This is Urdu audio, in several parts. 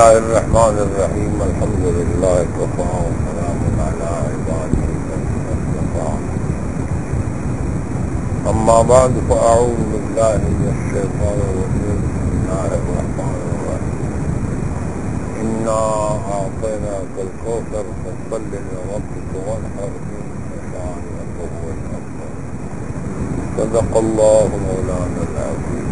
الله الرحمن الرحيم الحمد لله وكفى وسلام على عباده الذين اصطفى أما بعد فأعوذ بالله من الشيطان الرجيم بسم الله الرحمن الرحيم إنا أعطيناك الكوثر فصل لربك وانحر إن شانئك هو الأبتر صدق الله مولانا العظيم.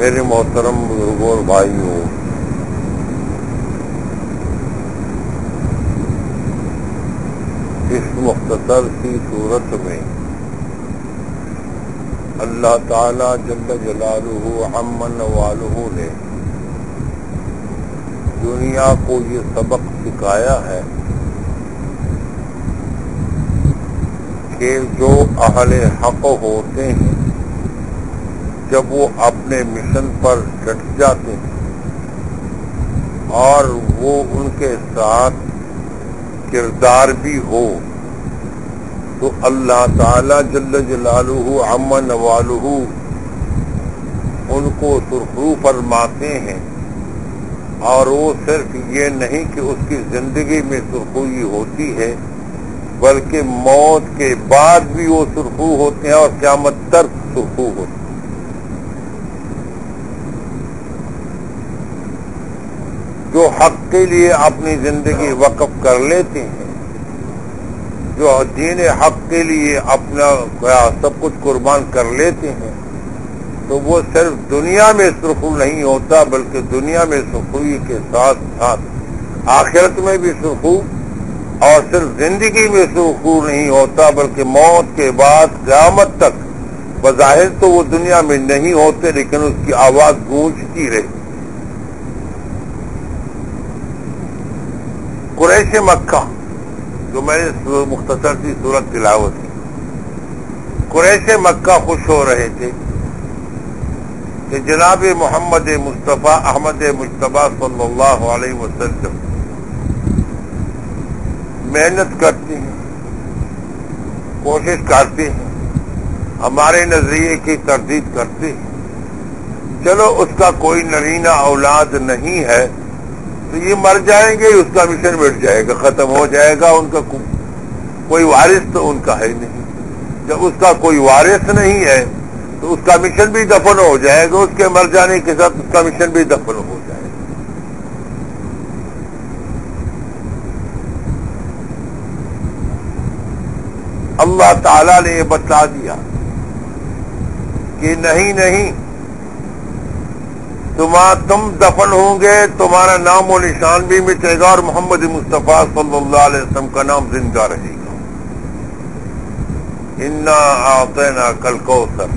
میرے محترم بزرگوں اور بھائیوں، اس مختصر سی صورت میں اللہ تعالی جل جلالہ عم نوالہ نے دنیا کو یہ سبق سکھایا ہے کہ جو اہل حق ہوتے ہیں جب وہ اپنے مشن پر ڈٹ جاتے ہیں اور وہ ان کے ساتھ کردار بھی ہو تو اللہ تعالی جل جلالہ عم نوالہ ان کو سرخرو فرماتے ہیں، اور وہ صرف یہ نہیں کہ اس کی زندگی میں سرخروئی ہوتی ہے بلکہ موت کے بعد بھی وہ سرخرو ہوتے ہیں اور قیامت تک سرخرو ہوتے ہیں۔ جو حق کے لیے اپنی زندگی وقف کر لیتے ہیں، جو دین حق کے لیے اپنا سب کچھ قربان کر لیتے ہیں، تو وہ صرف دنیا میں سرخرو نہیں ہوتا بلکہ دنیا میں سرخروئی کے ساتھ ساتھ آخرت میں بھی سرخرو، اور صرف زندگی میں سرخرو نہیں ہوتا بلکہ موت کے بعد قیامت تک بظاہر تو وہ دنیا میں نہیں ہوتے لیکن اس کی آواز گونجتی رہتی۔ قریش مکہ، جو میں نے مختصر سی صورت تلاوت کی، قریش مکہ خوش ہو رہے تھے کہ جناب محمد مصطفیٰ احمد مجتبیٰ صلی اللہ علیہ وسلم محنت کرتے ہیں، کوشش کرتے ہیں، ہمارے نظریے کی تردید کرتے ہیں، چلو اس کا کوئی نرینہ اولاد نہیں ہے تو یہ مر جائیں گے، اس کا مشن مٹ جائے گا، ختم ہو جائے گا، ان کا کوئی وارث تو ان کا ہے نہیں۔ جب اس کا کوئی وارث نہیں ہے تو اس کا مشن بھی دفن ہو جائے گا، اس کے مر جانے کے ساتھ اس کا مشن بھی دفن ہو جائے گا۔ اللہ تعالی نے یہ بتا دیا کہ نہیں، تم دفن ہوں گے، تمہارا نام و نشان بھی مٹے گا اور محمد مصطفیٰ صلی اللہ علیہ وسلم کا نام زندہ رہے گا۔ انا اعطیناک الکوثر،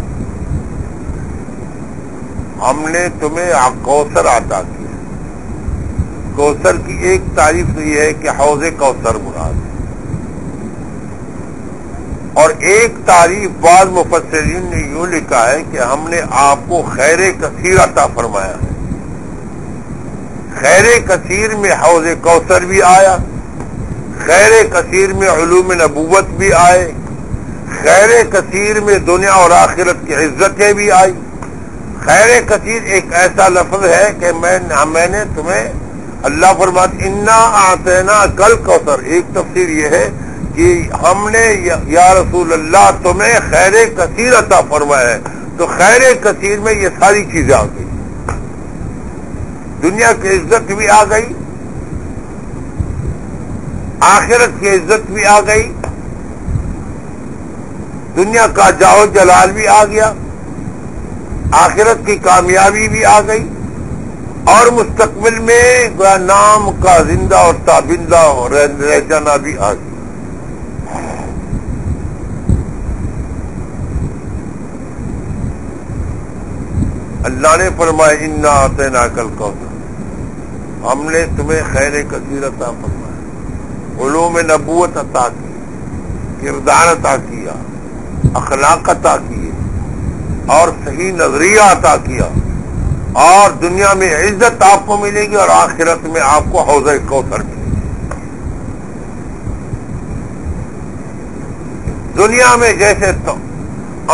ہم نے تمہیں کوثر عطا کیا۔ کوثر کی ایک تعریف تو یہ ہے کہ حوض کوثر مراد ہے، اور ایک تعریف بعض مفسرین نے یوں لکھا ہے کہ ہم نے آپ کو خیر کثیر عطا فرمایا ہے۔ خیر کثیر میں حوض کوثر بھی آیا، خیر کثیر میں علوم نبوت بھی آئے، خیر کثیر میں دنیا اور آخرت کی عزتیں بھی آئی۔ خیر کثیر ایک ایسا لفظ ہے کہ میں نے تمہیں، اللہ فرماتا انا اعطیناک الکوثر، ایک تفسیر یہ ہے کہ ہم نے یا رسول اللہ تمہیں خیر کثیر عطا فرمایا ہے۔ تو خیر کثیر میں یہ ساری چیزیں آ گئی، دنیا کی عزت بھی آ گئی، آخرت کی عزت بھی آ گئی، دنیا کا جاؤ جلال بھی آ گیا، آخرت کی کامیابی بھی آ گئی، اور مستقبل میں نام کا زندہ اور تابندہ رہ جانا بھی آ گیا۔ اللہ نے فرمایا انا اعطیناک الکوثر، ہم نے تمہیں خیر کثیر عطا فرمایا، علوم نبوت عطا کی، کردار عطا کیا، اخلاق عطا کیے، اور صحیح نظریہ عطا کیا، اور دنیا میں عزت آپ کو ملے گی اور آخرت میں آپ کو حوض کوثر ملے گی۔ دنیا میں جیسے تو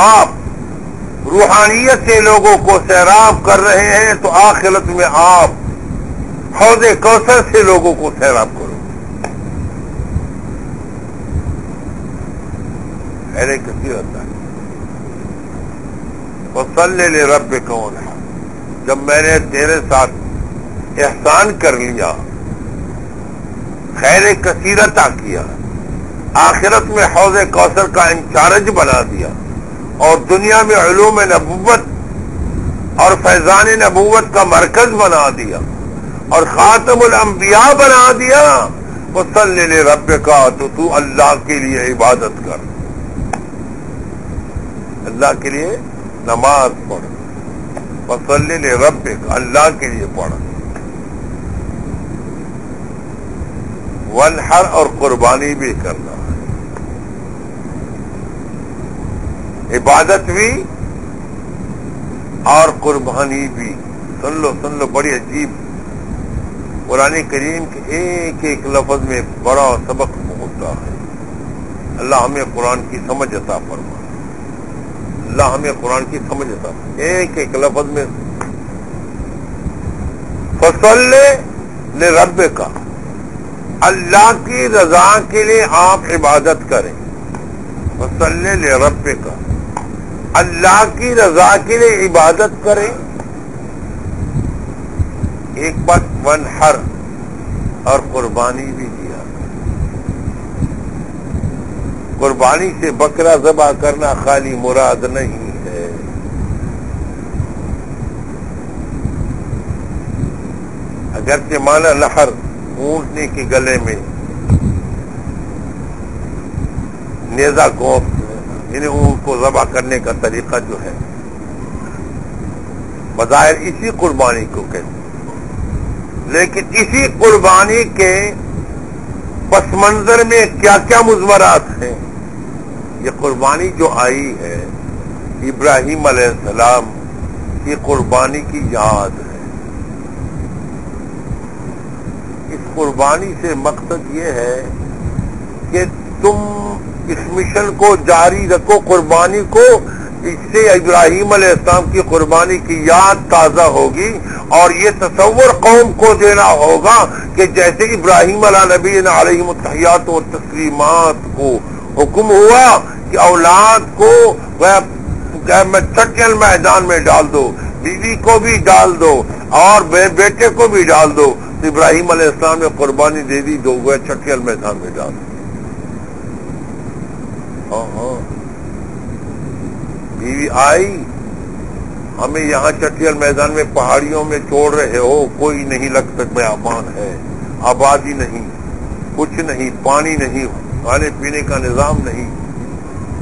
آپ روحانیت سے لوگوں کو سیراب کر رہے ہیں تو آخرت میں آپ حوض کوثر سے لوگوں کو سیراب کرو. خیر کثیر ہوتا ہے. وصلی لربک وانحر. جب میں نے تیرے ساتھ احسان کر لیا، خیر کثیر عطا کیا، آخرت میں حوض کوثر کا انچارج بنا دیا، اور دنیا میں علوم نبوت اور فیضان نبوت کا مرکز بنا دیا، اور خاتم الانبیاء بنا دیا، وصلی لربک، تو اللہ کے لیے عبادت کر، اللہ کے لیے نماز پڑھ، وصلی لربک، اللہ کے لیے پڑھ، وانحر، اور قربانی بھی کرنا ہے. عبادت بھی اور قربانی بھی. سن لو بڑی عجیب. قرآن کریم کے ایک ایک لفظ میں بڑا سبق ہوتا ہے. اللہ ہمیں قرآن کی سمجھ عطا فرما. اللہ ہمیں قرآن کی سمجھ عطا فرما. ایک ایک لفظ میں فصلی لربک، اللہ کی رضا کے لیے آپ عبادت کریں. فصلی لربک، اللہ کی رضا کے لیے عبادت کریں. ایک بات وانحر، اور قربانی بھی دیا. قربانی سے بکرا ذبح کرنا خالی مراد نہیں ہے. اگرچہ مانا نحر اونٹنے کے گلے میں نیزہ گوشت، یعنی اونٹ کو ذبح کرنے کا طریقہ جو ہے بظاہر اسی قربانی کو کہتے ہیں، لیکن اسی قربانی کے پس منظر میں کیا کیا مضمرات ہیں. یہ قربانی جو آئی ہے ابراہیم علیہ السلام کی قربانی کی یاد ہے. اس قربانی سے مقصد یہ ہے کہ تم اس مشن کو جاری رکھو، قربانی کو. اس سے ابراہیم علیہ السلام کی قربانی کی یاد تازہ ہوگی، اور یہ تصور قوم کو دینا ہوگا کہ جیسے ابراہیم علیہ نبینا علیہ التحیات و تسلیمات کو حکم ہوا کہ اولاد کو چھٹیل میدان میں ڈال دو، بیوی کو بھی ڈال دو، اور بیٹے کو بھی ڈال دو، تو ابراہیم علیہ السلام نے قربانی دے دی، دو گئے چھٹیل میدان میں ڈال دو. بیوی آئی، ہمیں یہاں چٹیل میدان میں پہاڑیوں میں چھوڑ رہے ہو، کوئی نہیں لگ سکتا، آبان ہے، آبادی نہیں، کچھ نہیں، پانی نہیں، کھانے پینے کا نظام نہیں.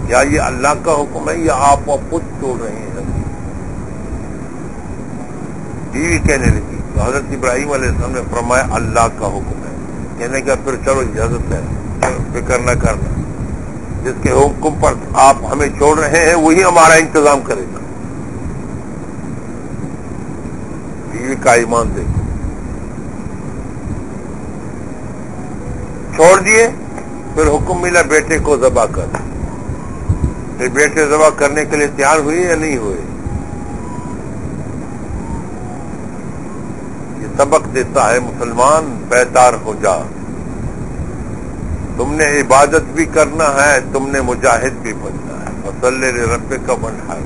یا یہ اللہ کا حکم ہے یا آپ خود چھوڑ رہے ہیں؟ بیوی کہنے لگی تو حضرت ابراہیم علیہ السلام نے فرمایا اللہ کا حکم ہے. کہنے کا پھر چلو اجازت ہے، فکر نہ کرنا، جس کے حکم پر آپ ہمیں چھوڑ رہے ہیں وہی ہمارا انتظام کرے گا. بیوی کا ایمان دیکھو. چھوڑ دیے، پھر حکم ملا بیٹے کو ذبح کر. پھر بیٹے ذبح کرنے کے لیے تیار ہوئے یا نہیں ہوئے؟ یہ سبق دیتا ہے مسلمان بیدار ہو جا. تم نے عبادت بھی کرنا ہے، تم نے مجاہد بھی بننا ہے. فصلی لربک وانحر.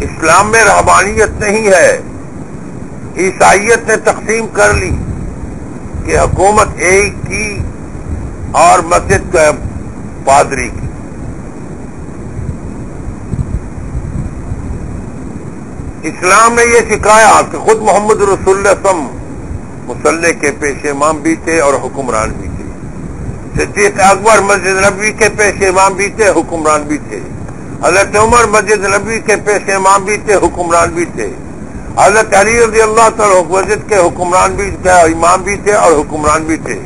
اسلام میں رہبانیت نہیں ہے. عیسائیت نے تقسیم کر لی کہ حکومت ایک کی اور مسجد کا پادری کی. اسلام نے یہ سکھایا کہ خود محمد رسول اللہ صلی اللہ علیہ وسلم مصلی کے پیش امام بھی تھے اور حکمران بھی تھے. صدیق اکبر مسجد نبوی کے پیش امام بھی تھے، حکمران بھی تھے. حضرت عمر مسجد نبوی کے پیش امام بھی تھے، حکمران بھی تھے. حضرت علی رضی اللہ تعالیٰ مسجد کے حکمران بھی تھے، امام بھی تھے اور حکمران بھی تھے.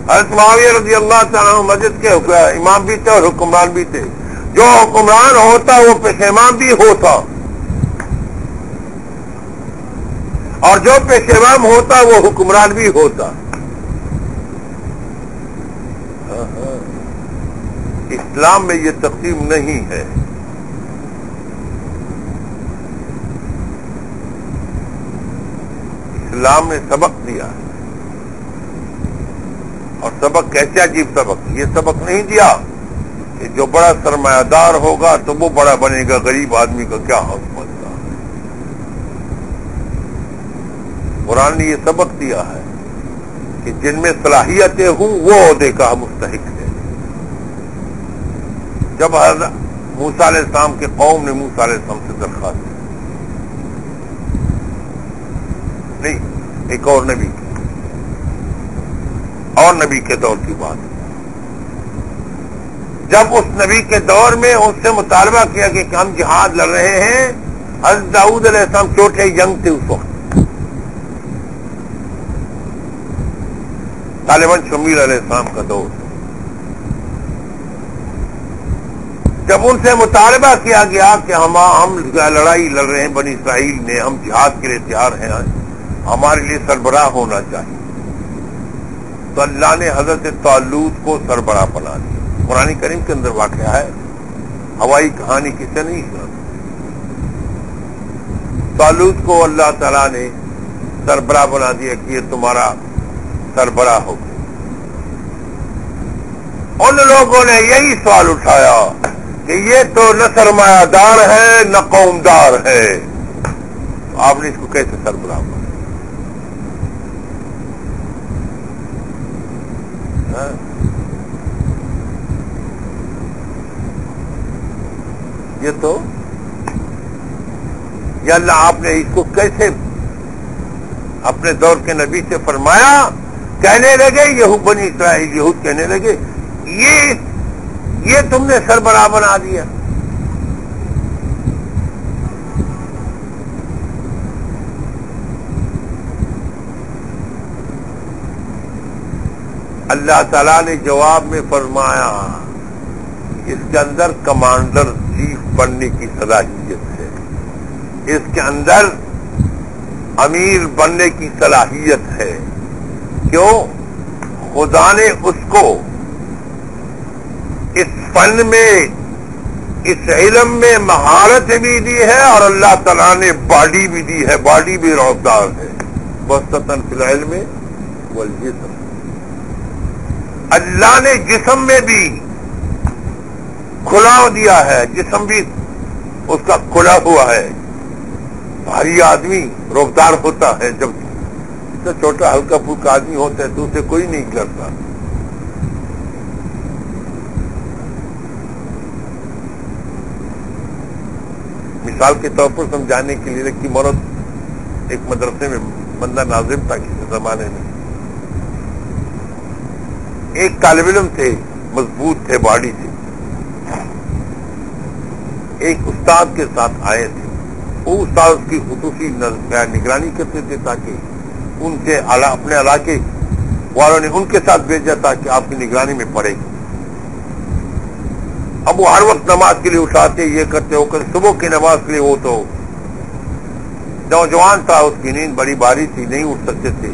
حضرت معاویہ رضی اللہ تعالیٰ مسجد کے امام بھی تھے اور حکمران بھی تھے. جو حکمران ہوتا وہ پیش امام بھی ہوتا، اور جو پیش امام ہوتا وہ حکمران بھی ہوتا. اس اسلام میں یہ تقسیم نہیں ہے. اسلام نے سبق دیا ہے، اور سبق کیسے عجیب سبق. یہ سبق نہیں دیا کہ جو بڑا سرمایہ دار ہوگا تو وہ بڑا بنے گا، غریب آدمی کا کیا حق بنتا ہے. قرآن نے یہ سبق دیا ہے کہ جن میں صلاحیتیں ہوں وہ عہدے کا مستحق ہے. جب حضرت موسیٰ علیہ السلام کے قوم نے موسیٰ علیہ السلام سے درخواست کی، نہیں ایک اور نبی کے دور کی بات ہے. جب اس نبی کے دور میں اس سے مطالبہ کیا کہ ہم جہاد لڑ رہے ہیں، حضرت داؤد علیہ السلام چھوٹے ینگ تھے اس وقت، غالباً شمویل علیہ السلام کا دور. جب ان سے مطالبہ کیا گیا کہ ہم لڑائی لڑ رہے ہیں بنی اسرائیل نے، ہم جہاد کے لیے تیار ہیں، ہمارے لیے سربراہ ہونا چاہیے، تو اللہ نے حضرت طالوت کو سربراہ بنا دیا. قرآن کریم کے اندر واقعہ ہے، ہوائی کہانی کسی نہیں سنا. طالوت کو اللہ تعالیٰ نے سربراہ بنا دیا کہ یہ تمہارا سربراہ ہو. ان لوگوں نے یہی سوال اٹھایا کہ یہ تو نہ سرمایہ دار ہے نہ قومدار ہے، تو آپ نے اس کو کیسے سربراہ بنا؟ یہ تو یا اللہ آپ نے اس کو کیسے اپنے دور کے نبی سے فرمایا؟ کہنے لگے بنی اسرائیل یہود کہنے لگے یہ تم نے سربراہ بنا دیا. اللہ تعالیٰ نے جواب میں فرمایا اس کے اندر کمانڈر چیف بننے کی صلاحیت ہے، اس کے اندر امیر بننے کی صلاحیت ہے. کیوں؟ خدا نے اس کو اس فن میں، اس علم میں مہارت بھی دی ہے، اور اللہ تعالیٰ نے باڈی بھی دی ہے، باڈی بھی روزدار ہے. بسطن فی العلم والجسم، اللہ نے جسم میں بھی کھلا دیا ہے، جسم بھی اس کا کھلا ہوا ہے. بھاری آدمی روزدار ہوتا ہے، جب اتنا چھوٹا ہلکا پھلکا آدمی ہوتا ہے تو اسے کوئی نہیں کرتا. مثال کے طور پر سمجھانے کے لیے کہ مرد ایک مدرسے میں بندہ ناظم تھا کسی زمانے میں. ایک طالب علم تھے، مضبوط تھے باڈی سے، ایک استاد کے ساتھ آئے تھے. وہ استاد اس کی خصوصی نگرانی کرتے تھے تاکہ ان سے اپنے علاقے والوں نے ان کے ساتھ بھیجا تھا کہ آپ کی نگرانی میں پڑے گی. اب وہ ہر وقت نماز کے لیے اٹھاتے، یہ کرتے ہو کر صبح کی نماز کے لیے. وہ تو نوجوان تھا، اس کی نیند بڑی بھاری تھی، نہیں اٹھ سکتے تھے.